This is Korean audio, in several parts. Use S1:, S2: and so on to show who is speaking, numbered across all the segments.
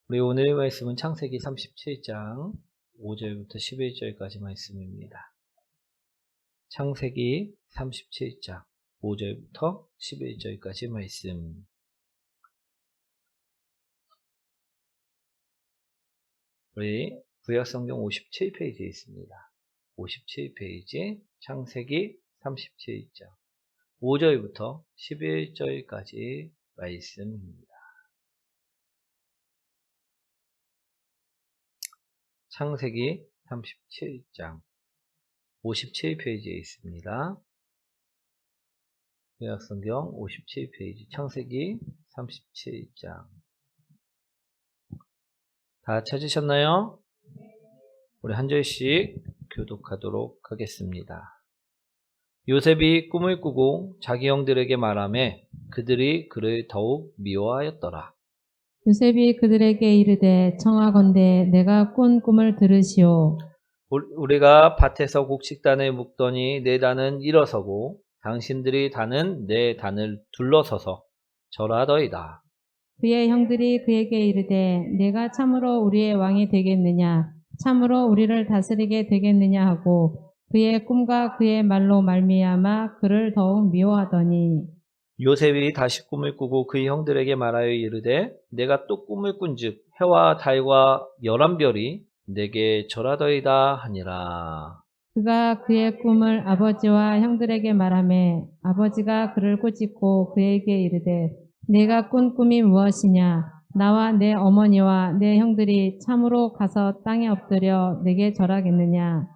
S1: 우리 오늘의 말씀은 창세기 37장 5절부터 11절까지 말씀입니다. 창세기 37장 5절부터 11절까지 말씀. 우리 구약성경 57페이지에 있습니다. 57페이지 창세기 37장 5절부터 11절까지 말씀입니다. 창세기 37장 57페이지에 있습니다. 구약성경 57페이지 창세기 37장 다 찾으셨나요? 우리 한 절씩 교독하도록 하겠습니다. 요셉이 꿈을 꾸고 자기 형들에게 말하매 그들이 그를 더욱 미워하였더라.
S2: 요셉이 그들에게 이르되 청하건대 내가 꾼 꿈을 들으시오.
S1: 우리가 밭에서 곡식단을 묶더니 내 단은 일어서고 당신들이 단은 내 단을 둘러서서 절하더이다.
S2: 그의 형들이 그에게 이르되 내가 참으로 우리의 왕이 되겠느냐 참으로 우리를 다스리게 되겠느냐 하고 그의 꿈과 그의 말로 말미암아 그를 더욱 미워하더니
S1: 요셉이 다시 꿈을 꾸고 그의 형들에게 말하여 이르되 내가 또 꿈을 꾼즉 해와 달과 11별이 내게 절하더이다 하니라.
S2: 그가 그의 꿈을 아버지와 형들에게 말하매 아버지가 그를 꾸짖고 그에게 이르되 내가 꾼 꿈이 무엇이냐 나와 내 어머니와 내 형들이 참으로 가서 땅에 엎드려 내게 절하겠느냐.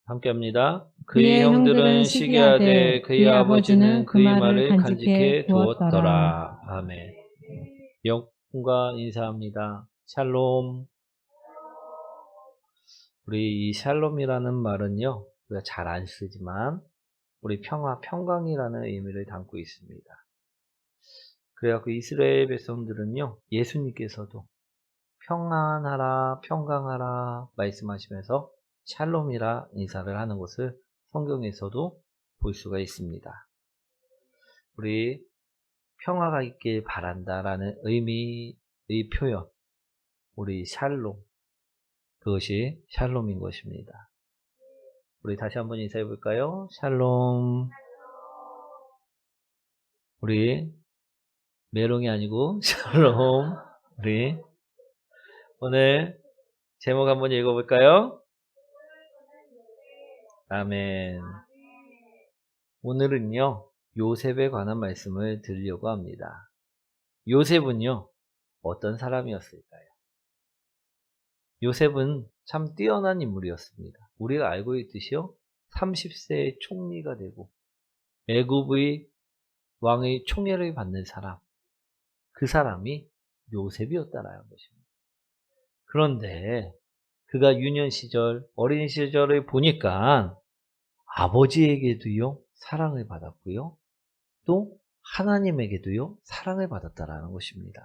S1: 함께 합니다. 그의 형들은 시기하되 그의 아버지는 그의 말을 간직해 두었더라. 아멘. 영과 인사합니다. 샬롬. 우리 이 샬롬이라는 말은요, 우리가 잘 안 쓰지만 우리 평화, 평강이라는 의미를 담고 있습니다. 그래갖고 이스라엘 백성들은요, 예수님께서도 평안하라, 평강하라 말씀하시면서 샬롬이라 인사를 하는 것을 성경에서도 볼 수가 있습니다. 우리 평화가 있길 바란다라는 의미의 표현, 우리 샬롬, 그것이 샬롬인 것입니다. 우리 다시 한번 인사해 볼까요? 샬롬. 우리 메롱이 아니고 샬롬. 우리 오늘 제목 한번 읽어볼까요? 아멘. 오늘은요, 요셉에 관한 말씀을 드리려고 합니다. 요셉은요, 어떤 사람이었을까요? 요셉은 참 뛰어난 인물이었습니다. 우리가 알고 있듯이요, 30세의 총리가 되고 애굽의 왕의 총애를 받는 사람, 그 사람이 요셉이었다라는 것입니다. 그런데 그가 유년 시절, 어린 시절을 보니까 아버지에게도요, 사랑을 받았고요, 또 하나님에게도요, 사랑을 받았다라는 것입니다.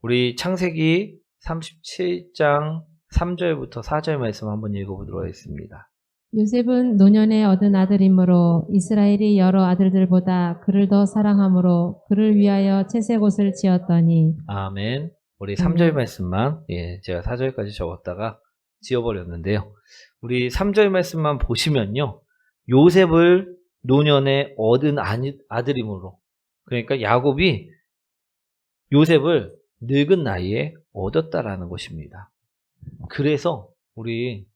S1: 우리 창세기 37장 3절부터 4절 말씀 한번 읽어보도록 하겠습니다.
S2: 요셉은 노년에 얻은 아들이므로 이스라엘이 여러 아들들보다 그를 더 사랑하므로 그를 위하여 채색 옷을 지었더니
S1: 아멘. 우리 3절 말씀만, 제가 4절까지 적었다가 지워버렸는데요. 우리 3절 말씀만 보시면요, 요셉을 노년에 얻은 아들이므로, 그러니까 야곱이 요셉을 늙은 나이에 얻었다라는 것입니다. 그래서 우리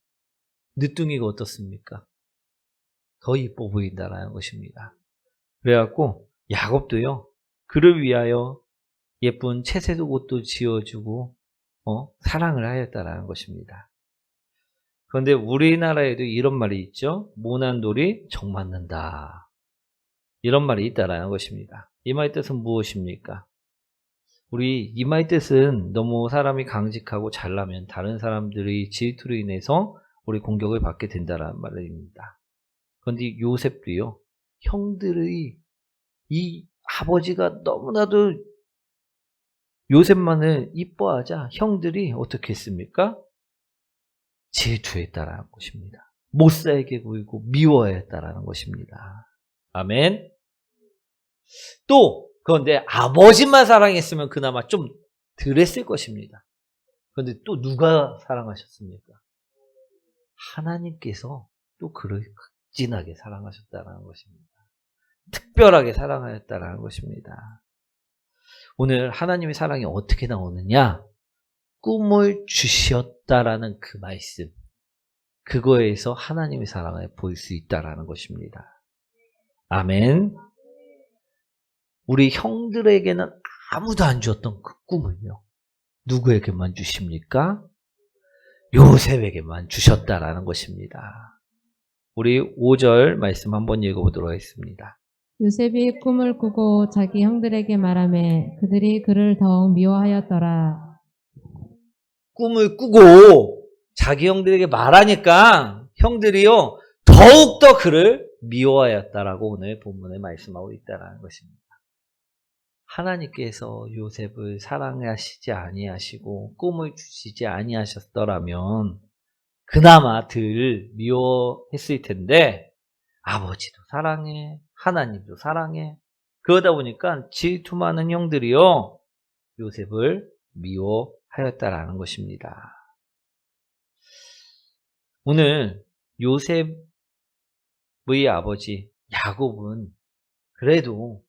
S1: 늦둥이가 어떻습니까? 더 이뻐 보인다라는 것입니다. 그래갖고 야곱도요, 그를 위하여 예쁜 채색 옷도 지어주고 사랑을 하였다라는 것입니다. 그런데 우리나라에도 이런 말이 있죠. 모난 돌이 정 맞는다. 이런 말이 있다라는 것입니다. 이 말의 뜻은 무엇입니까? 우리 이 말의 뜻은 너무 사람이 강직하고 잘나면 다른 사람들의 질투로 인해서 우리 공격을 받게 된다는 말입니다. 그런데 요셉도요, 형들의 이 아버지가 너무나도 요셉만을 이뻐하자 형들이 어떻게 했습니까? 질투했다라는 것입니다. 못살게 보이고 미워했다라는 것입니다. 아멘. 또 그런데 아버지만 사랑했으면 그나마 좀 덜했을 것입니다. 그런데 또 누가 사랑하셨습니까? 하나님께서 또 그를 극진하게 사랑하셨다는 것입니다. 특별하게 사랑하였다는 것입니다. 오늘 하나님의 사랑이 어떻게 나오느냐? 꿈을 주셨다라는 그 말씀, 그거에서 하나님의 사랑을 볼 수 있다라는 것입니다. 아멘. 우리 형들에게는 아무도 안 주었던 그 꿈을요, 누구에게만 주십니까? 요셉에게만 주셨다라는 것입니다. 우리 5절 말씀 한번 읽어보도록 하겠습니다.
S2: 요셉이 꿈을 꾸고 자기 형들에게 말하매 그들이 그를 더욱 미워하였더라.
S1: 꿈을 꾸고 자기 형들에게 말하니까 형들이요 더욱더 그를 미워하였다라고 오늘 본문에 말씀하고 있다는 것입니다. 하나님께서 요셉을 사랑하시지 아니하시고 꿈을 주시지 아니하셨더라면 그나마 덜 미워했을 텐데, 아버지도 사랑해, 하나님도 사랑해. 그러다 보니까 질투 많은 형들이요 요셉을 미워하였다라는 것입니다. 오늘 요셉의 아버지 야곱은 그래도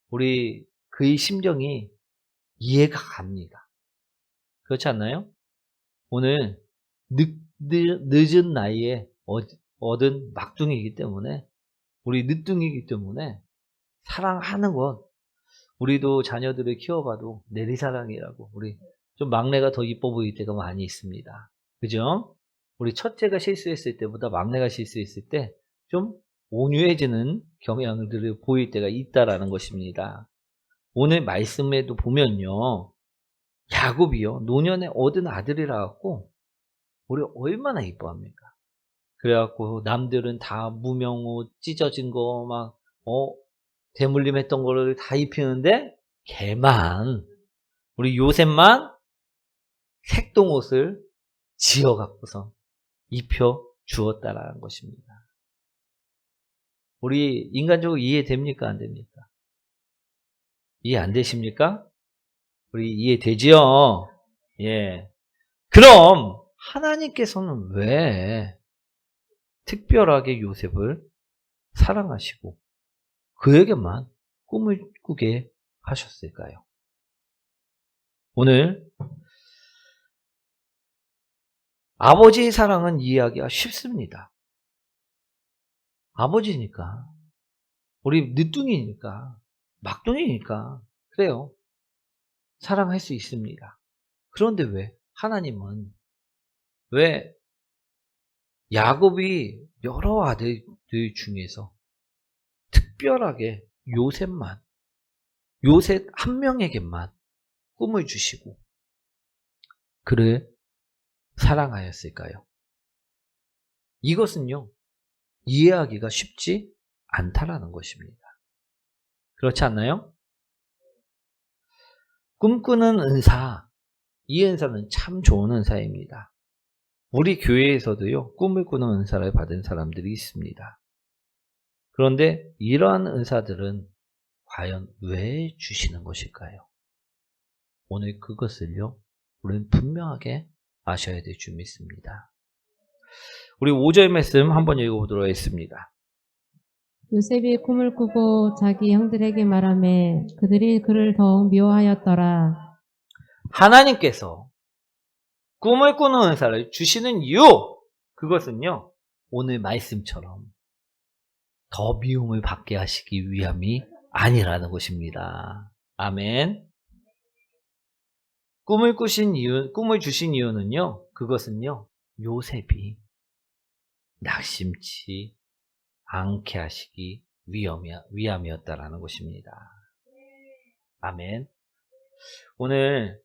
S1: 우리 그의 심정이 이해가 갑니다. 그렇지 않나요? 오늘 늦은 나이에 얻은 막둥이이기 때문에, 우리 늦둥이이기 때문에 사랑하는 건, 우리도 자녀들을 키워봐도 내리사랑이라고, 우리 좀 막내가 더 이뻐 보일 때가 많이 있습니다. 그죠? 우리 첫째가 실수했을 때보다 막내가 실수했을 때 좀 온유해지는 경향들을 보일 때가 있다라는 것입니다. 오늘 말씀에도 보면요, 야곱이요 노년에 얻은 아들이라 갖고 우리 얼마나 이뻐합니까? 그래갖고 남들은 다 무명옷 찢어진 거 막 대물림했던 거를 다 입히는데 걔만, 우리 요셉만 색동옷을 지어 갖고서 입혀 주었다라는 것입니다. 우리 인간적으로 이해됩니까? 안 됩니까? 이해 안 되십니까? 우리 이해되지요? 예. 그럼 하나님께서는 왜 특별하게 요셉을 사랑하시고 그에게만 꿈을 꾸게 하셨을까요? 오늘 아버지의 사랑은 이해하기가 쉽습니다. 아버지니까, 우리 늦둥이니까, 막둥이니까 그래요. 사랑할 수 있습니다. 그런데 왜 하나님은, 왜 야곱이 여러 아들들 중에서 특별하게 요셉 한 명에게만 꿈을 주시고 그를 사랑하였을까요? 이것은요, 이해하기가 쉽지 않다라는 것입니다. 그렇지 않나요? 꿈꾸는 은사, 이 은사는 참 좋은 은사입니다. 우리 교회에서도요, 꿈을 꾸는 은사를 받은 사람들이 있습니다. 그런데 이러한 은사들은 과연 왜 주시는 것일까요? 오늘 그것을요, 우리는 분명하게 아셔야 될 줄 믿습니다. 우리 5절 말씀 한번 읽어보도록 하겠습니다.
S2: 요셉이 꿈을 꾸고 자기 형들에게 말하매 그들이 그를 더욱 미워하였더라.
S1: 하나님께서 꿈을 꾸는 은사를 주시는 이유, 그것은요, 오늘 말씀처럼 더 미움을 받게 하시기 위함이 아니라는 것입니다. 아멘. 꿈을 주신 이유는요, 그것은요, 요셉이 낙심치 않게 하시기 위함이었다라는 것입니다. 아멘. 오늘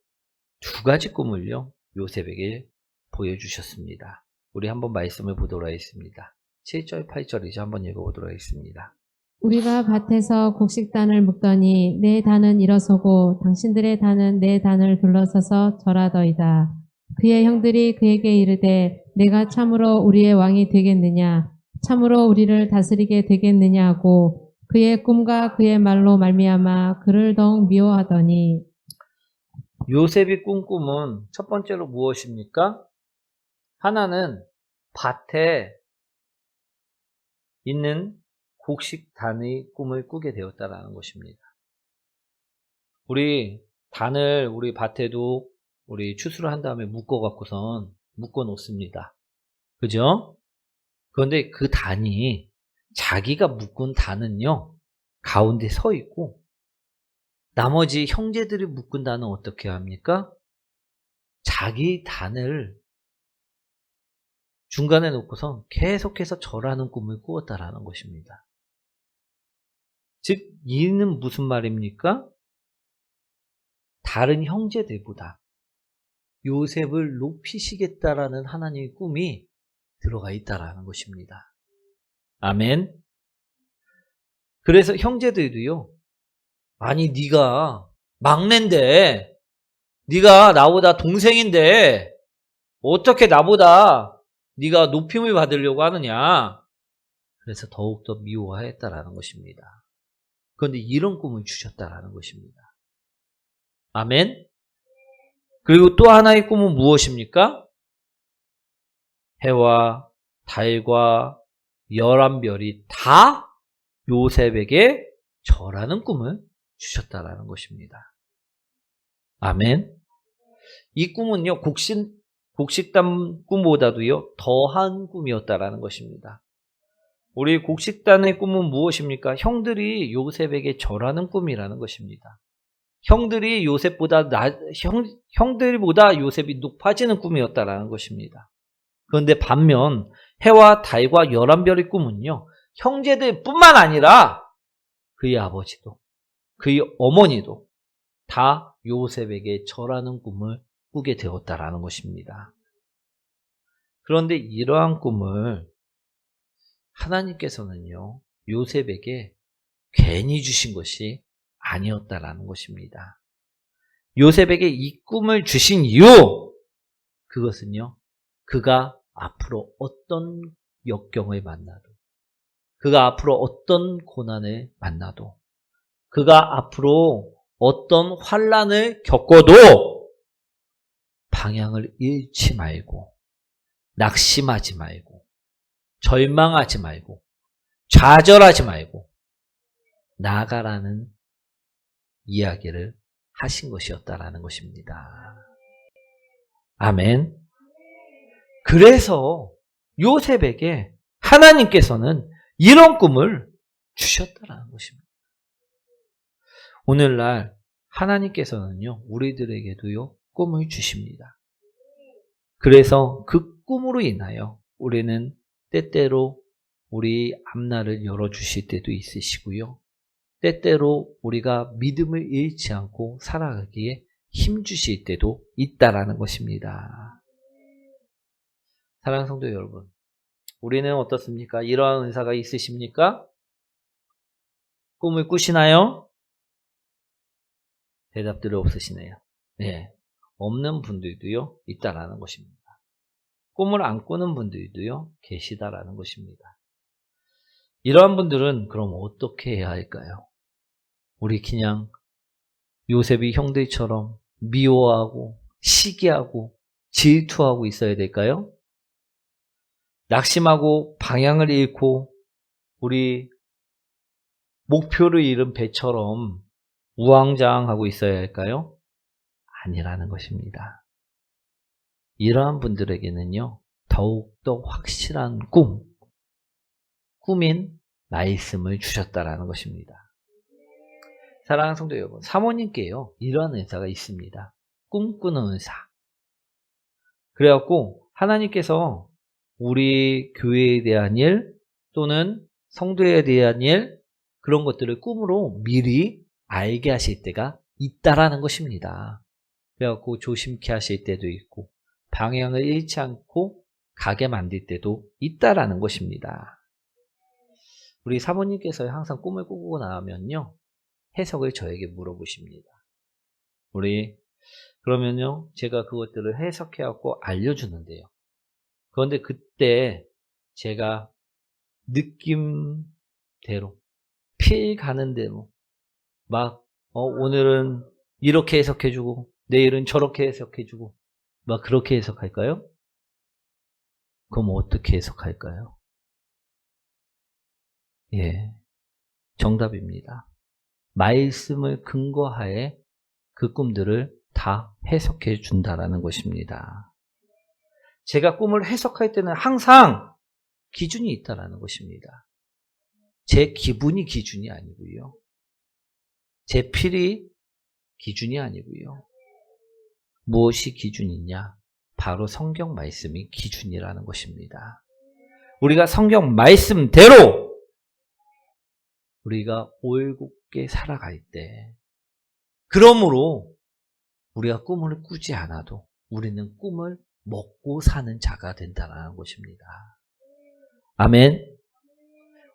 S1: 두 가지 꿈을요, 요셉에게 보여주셨습니다. 우리 한번 말씀을 보도록 하겠습니다. 7절, 8절 이제 한번 읽어보도록 하겠습니다.
S2: 우리가 밭에서 곡식단을 묶더니 내 단은 일어서고 당신들의 단은 내 단을 둘러서서 절하더이다. 그의 형들이 그에게 이르되 내가 참으로 우리의 왕이 되겠느냐, 참으로 우리를 다스리게 되겠느냐 하고 그의 꿈과 그의 말로 말미암아 그를 더욱 미워하더니
S1: 요셉이 꾼 꿈은 첫 번째로 무엇입니까? 하나는 밭에 있는 곡식단의 꿈을 꾸게 되었다라는 것입니다. 우리 단을 우리 밭에도 우리 추수를 한 다음에 묶어 갖고선 묶어 놓습니다. 그죠? 그런데 그 단이 자기가 묶은 단은요 가운데 서 있고 나머지 형제들이 묶은 단은 어떻게 합니까? 자기 단을 중간에 놓고서 계속해서 절하는 꿈을 꾸었다라는 것입니다. 즉 이는 무슨 말입니까? 다른 형제들보다 요셉을 높이시겠다라는 하나님의 꿈이 들어가 있다라는 것입니다. 아멘. 그래서 형제들도요. 아니 네가 막내인데 네가 나보다 동생인데 어떻게 나보다 네가 높임을 받으려고 하느냐. 그래서 더욱더 미워했다라는 것입니다. 그런데 이런 꿈을 주셨다라는 것입니다. 아멘. 그리고 또 하나의 꿈은 무엇입니까? 해와 달과 11별이 다 요셉에게 절하는 꿈을 주셨다라는 것입니다. 아멘. 이 꿈은요, 곡식단 꿈보다도요, 더한 꿈이었다라는 것입니다. 우리 곡식단의 꿈은 무엇입니까? 형들이 요셉에게 절하는 꿈이라는 것입니다. 형들이 요셉보다 형들보다 요셉이 높아지는 꿈이었다라는 것입니다. 그런데 반면 해와 달과 11별의 꿈은요. 형제들뿐만 아니라 그의 아버지도 그의 어머니도 다 요셉에게 절하는 꿈을 꾸게 되었다라는 것입니다. 그런데 이러한 꿈을 하나님께서는요. 요셉에게 괜히 주신 것이 아니었다라는 것입니다. 요셉에게 이 꿈을 주신 이유, 그것은요. 그가 앞으로 어떤 역경을 만나도, 그가 앞으로 어떤 고난을 만나도, 그가 앞으로 어떤 환난을 겪어도 방향을 잃지 말고, 낙심하지 말고, 절망하지 말고, 좌절하지 말고 나아가라는 이야기를 하신 것이었다라는 것입니다. 아멘. 그래서 요셉에게 하나님께서는 이런 꿈을 주셨다라는 것입니다. 오늘날 하나님께서는요, 우리들에게도요, 꿈을 주십니다. 그래서 그 꿈으로 인하여 우리는 때때로 우리 앞날을 열어주실 때도 있으시고요. 때때로 우리가 믿음을 잃지 않고 살아가기에 힘주실 때도 있다라는 것입니다. 사랑하는 성도 여러분, 우리는 어떻습니까? 이러한 은사가 있으십니까? 꿈을 꾸시나요? 대답들이 없으시네요. 네, 없는 분들도요 있다라는 것입니다. 꿈을 안 꾸는 분들도요 계시다라는 것입니다. 이러한 분들은 그럼 어떻게 해야 할까요? 우리 그냥 요셉이 형들처럼 미워하고 시기하고 질투하고 있어야 될까요? 낙심하고 방향을 잃고 우리 목표를 잃은 배처럼 우왕좌왕하고 있어야 할까요? 아니라는 것입니다. 이러한 분들에게는요, 더욱더 확실한 꿈인 말씀을 주셨다라는 것입니다. 사랑하는 성도 여러분, 사모님께요, 이러한 은사가 있습니다. 꿈꾸는 은사. 그래갖고, 하나님께서 우리 교회에 대한 일, 또는 성도에 대한 일, 그런 것들을 꿈으로 미리 알게 하실 때가 있다라는 것입니다. 그래갖고 조심케 하실 때도 있고 방향을 잃지 않고 가게 만들 때도 있다라는 것입니다. 우리 사모님께서 항상 꿈을 꾸고 나면요 해석을 저에게 물어보십니다. 그러면요 제가 그것들을 해석해갖고 알려주는데요. 그런데 그때 제가 느낌대로 필 가는 대로 막 오늘은 이렇게 해석해주고 내일은 저렇게 해석해주고 막 그렇게 해석할까요? 그럼 어떻게 해석할까요? 예, 정답입니다. 말씀을 근거하에 그 꿈들을 다 해석해 준다라는 것입니다. 제가 꿈을 해석할 때는 항상 기준이 있다라는 것입니다. 제 기분이 기준이 아니고요. 제 필이 기준이 아니고요. 무엇이 기준이냐? 바로 성경 말씀이 기준이라는 것입니다. 우리가 성경 말씀대로 우리가 올곧게 살아갈 때, 그러므로 우리가 꿈을 꾸지 않아도 우리는 꿈을 먹고 사는 자가 된다는 것입니다. 아멘.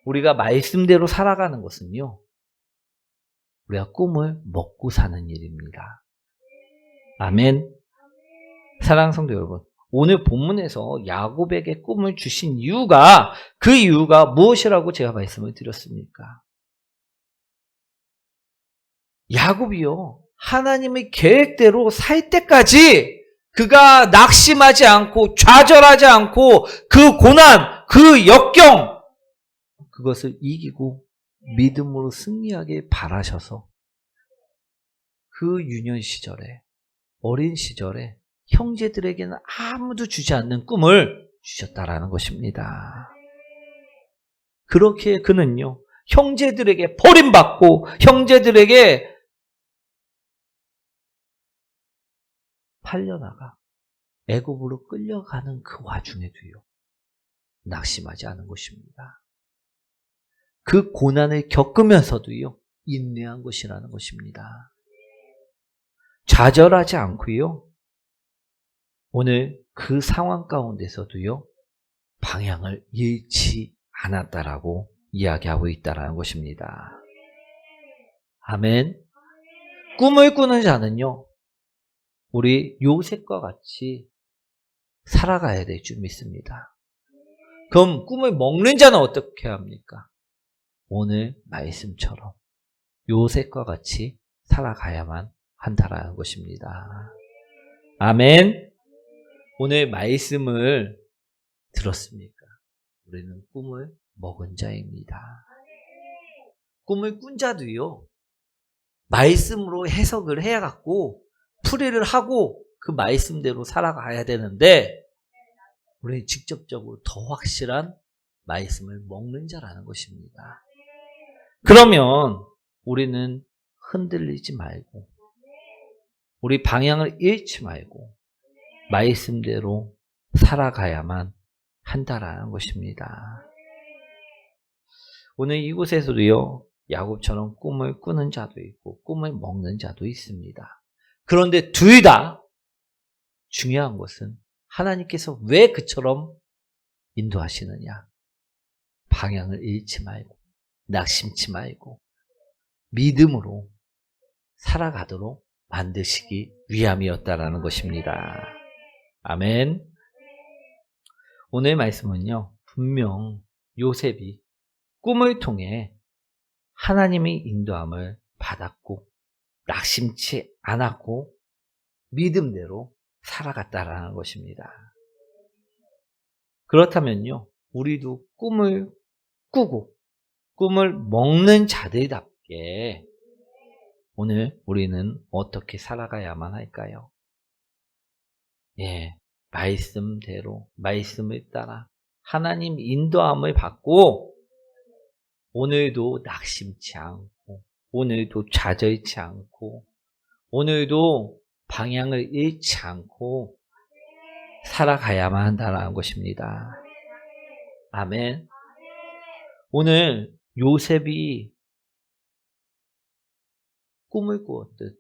S1: 우리가 말씀대로 살아가는 것은요, 우리가 꿈을 먹고 사는 일입니다. 아멘. 사랑하는 성도 여러분, 오늘 본문에서 야곱에게 꿈을 주신 이유가, 그 이유가 무엇이라고 제가 말씀을 드렸습니까? 야곱이요, 하나님의 계획대로 살 때까지 그가 낙심하지 않고 좌절하지 않고 그 고난, 그 역경, 그것을 이기고 믿음으로 승리하게 바라셔서 그 유년 시절에, 어린 시절에 형제들에게는 아무도 주지 않는 꿈을 주셨다라는 것입니다. 그렇게 그는요, 형제들에게 버림받고 형제들에게 팔려나가 애굽으로 끌려가는 그 와중에도요, 낙심하지 않은 것입니다. 그 고난을 겪으면서도요, 인내한 것이라는 것입니다. 좌절하지 않고요, 오늘 그 상황 가운데서도요, 방향을 잃지 않았다라고 이야기하고 있다라는 것입니다. 아멘. 꿈을 꾸는 자는요, 우리 요셉과 같이 살아가야 될 줄 믿습니다. 그럼 꿈을 먹는 자는 어떻게 합니까? 오늘 말씀처럼 요셉과 같이 살아가야만 한다라는 것입니다. 아멘. 오늘 말씀을 들었습니까? 우리는 꿈을 먹은 자입니다. 꿈을 꾼 자도요, 말씀으로 해석을 해갖고 풀이를 하고 그 말씀대로 살아가야 되는데, 우리는 직접적으로 더 확실한 말씀을 먹는 자라는 것입니다. 그러면 우리는 흔들리지 말고, 우리 방향을 잃지 말고 말씀대로 살아가야만 한다라는 것입니다. 오늘 이곳에서도요, 야곱처럼 꿈을 꾸는 자도 있고 꿈을 먹는 자도 있습니다. 그런데 둘 다 중요한 것은 하나님께서 왜 그처럼 인도하시느냐? 방향을 잃지 말고 낙심치 말고 믿음으로 살아가도록 만드시기 위함이었다라는 것입니다. 아멘. 오늘 말씀은요, 분명 요셉이 꿈을 통해 하나님의 인도함을 받았고 낙심치 않았고 믿음대로 살아갔다라는 것입니다. 그렇다면요, 우리도 꿈을 꾸고 꿈을 먹는 자들답게 오늘 우리는 어떻게 살아가야만 할까요? 예, 말씀대로, 말씀을 따라 하나님 인도함을 받고 오늘도 낙심치 않고 오늘도 좌절치 않고 오늘도 방향을 잃지 않고 살아가야만 한다는 것입니다. 아멘. 오늘 요셉이 꿈을 꾸었듯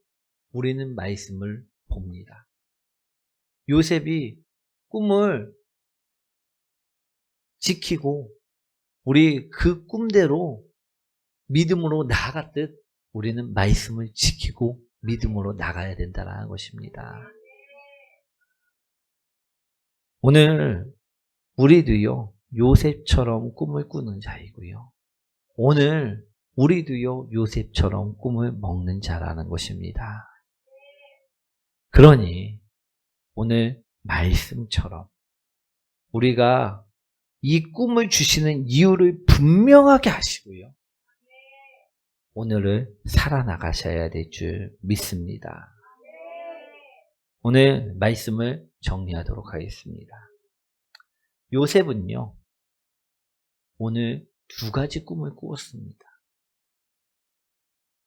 S1: 우리는 말씀을 봅니다. 요셉이 꿈을 지키고 우리 그 꿈대로 믿음으로 나아갔듯 우리는 말씀을 지키고 믿음으로 나가야 된다는 것입니다. 오늘 우리도요, 요셉처럼 꿈을 꾸는 자이고요. 오늘 우리도요, 요셉처럼 꿈을 먹는 자라는 것입니다. 그러니 오늘 말씀처럼 우리가 이 꿈을 주시는 이유를 분명하게 하시고요, 오늘을 살아나가셔야 될 줄 믿습니다. 오늘 말씀을 정리하도록 하겠습니다. 요셉은요, 오늘 2가지 꿈을 꾸었습니다.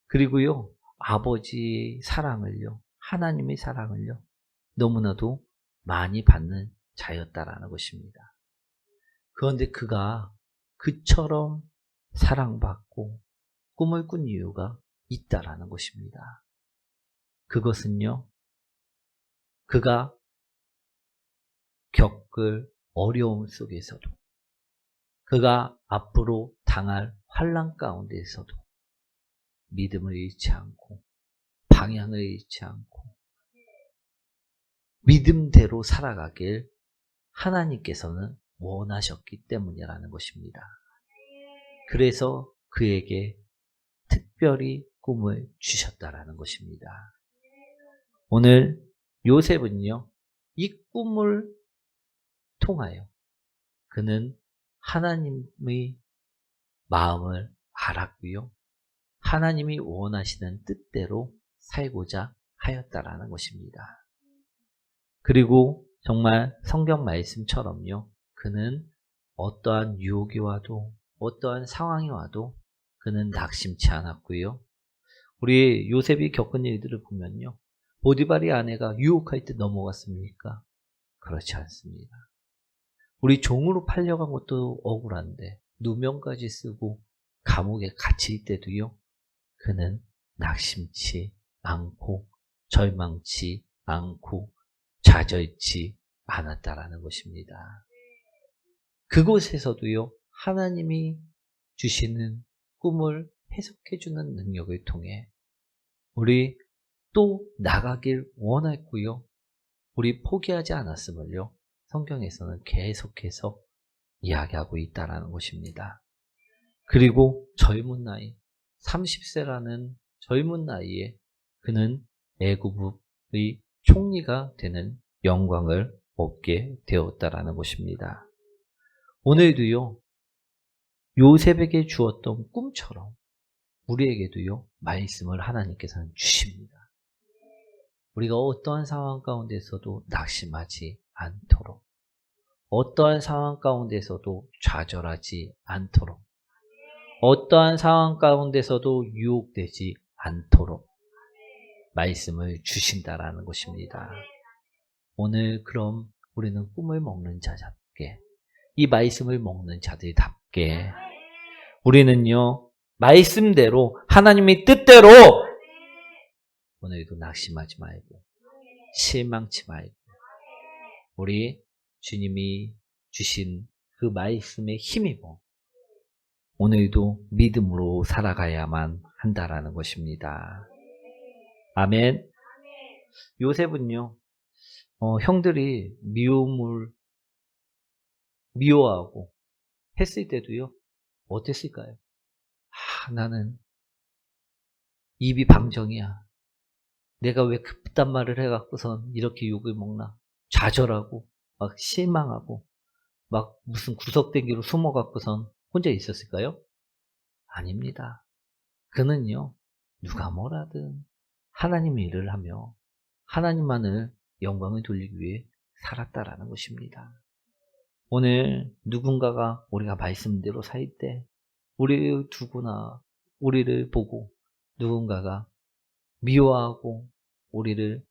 S1: 그리고요, 아버지의 사랑을요, 하나님의 사랑을요, 너무나도 많이 받는 자였다라는 것입니다. 그런데 그가 그처럼 사랑받고 꿈을 꾼 이유가 있다라는 것입니다. 그것은요, 그가 겪을 어려움 속에서도, 그가 앞으로 당할 환난 가운데에서도 믿음을 잃지 않고 방향을 잃지 않고 믿음대로 살아가길 하나님께서는 원하셨기 때문이라는 것입니다. 그래서 그에게 특별히 꿈을 주셨다라는 것입니다. 오늘 요셉은요, 이 꿈을 통하여 그는 하나님의 마음을 알았고요, 하나님이 원하시는 뜻대로 살고자 하였다라는 것입니다. 그리고 정말 성경 말씀처럼요, 그는 어떠한 유혹이 와도 어떠한 상황이 와도 그는 낙심치 않았고요. 우리 요셉이 겪은 일들을 보면요, 보디발의 아내가 유혹할 때 넘어갔습니까? 그렇지 않습니다. 우리 종으로 팔려간 것도 억울한데 누명까지 쓰고 감옥에 갇힐 때도요, 그는 낙심치 않고 절망치 않고 좌절치 않았다라는 것입니다. 그곳에서도요, 하나님이 주시는 꿈을 해석해주는 능력을 통해 우리 또 나가길 원했고요, 우리 포기하지 않았음을요, 성경에서는 계속해서 이야기하고 있다라는 것입니다. 그리고 젊은 나이, 30세라는 젊은 나이에 그는 애굽의 총리가 되는 영광을 얻게 되었다라는 것입니다. 오늘도요, 요셉에게 주었던 꿈처럼 우리에게도요, 말씀을 하나님께서는 주십니다. 우리가 어떠한 상황 가운데서도 낙심하지 않도록, 어떠한 상황 가운데서도 좌절하지 않도록, 어떠한 상황 가운데서도 유혹되지 않도록 말씀을 주신다라는 것입니다. 오늘 그럼 우리는 꿈을 먹는 자답게, 이 말씀을 먹는 자들답게 우리는요, 말씀대로 하나님의 뜻대로 오늘도 낙심하지 말고 실망치 말고 우리 주님이 주신 그 말씀에 힘입어 오늘도 믿음으로 살아가야만 한다라는 것입니다. 아멘. 요셉은요, 형들이 미워하고 했을 때도요, 어땠을까요? 나는 입이 방정이야. 내가 왜 그딴 말을 해갖고선 이렇게 욕을 먹나? 좌절하고 막 실망하고 막 무슨 구석탱기로 숨어갖고선 혼자 있었을까요? 아닙니다. 그는요, 누가 뭐라든 하나님의 일을 하며 하나님만을 영광을 돌리기 위해 살았다라는 것입니다. 오늘 누군가가 우리가 말씀대로 살 때 우리를 두거나 우리를 보고 누군가가 미워하고 우리를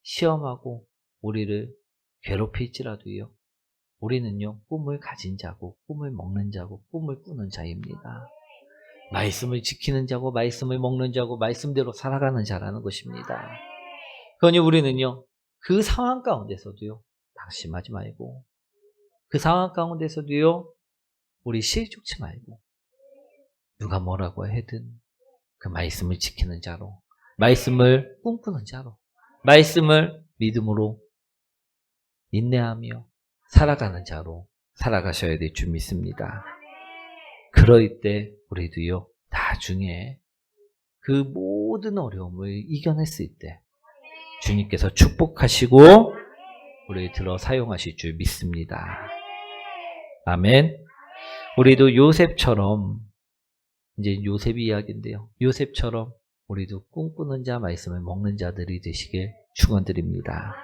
S1: 시험하고 우리를 괴롭힐지라도요, 우리는요, 꿈을 가진 자고 꿈을 먹는 자고 꿈을 꾸는 자입니다. 말씀을 지키는 자고 말씀을 먹는 자고 말씀대로 살아가는 자라는 것입니다. 그러니 우리는요, 그 상황 가운데서도요, 낙심하지 말고 그 상황 가운데서도요, 우리 실족치 말고 누가 뭐라고 해든 그 말씀을 지키는 자로, 말씀을 꿈꾸는 자로, 말씀을 믿음으로 인내하며 살아가는 자로 살아가셔야 될 줄 믿습니다. 그럴 때 우리도요, 나중에 나중에 그 모든 어려움을 이겨냈을 때 주님께서 축복하시고 우리 들어 사용하실 줄 믿습니다. 아멘. 우리도 요셉처럼, 이제 요셉 이야기인데요. 요셉처럼 우리도 꿈꾸는 자 말씀을 먹는 자들이 되시길 축원드립니다.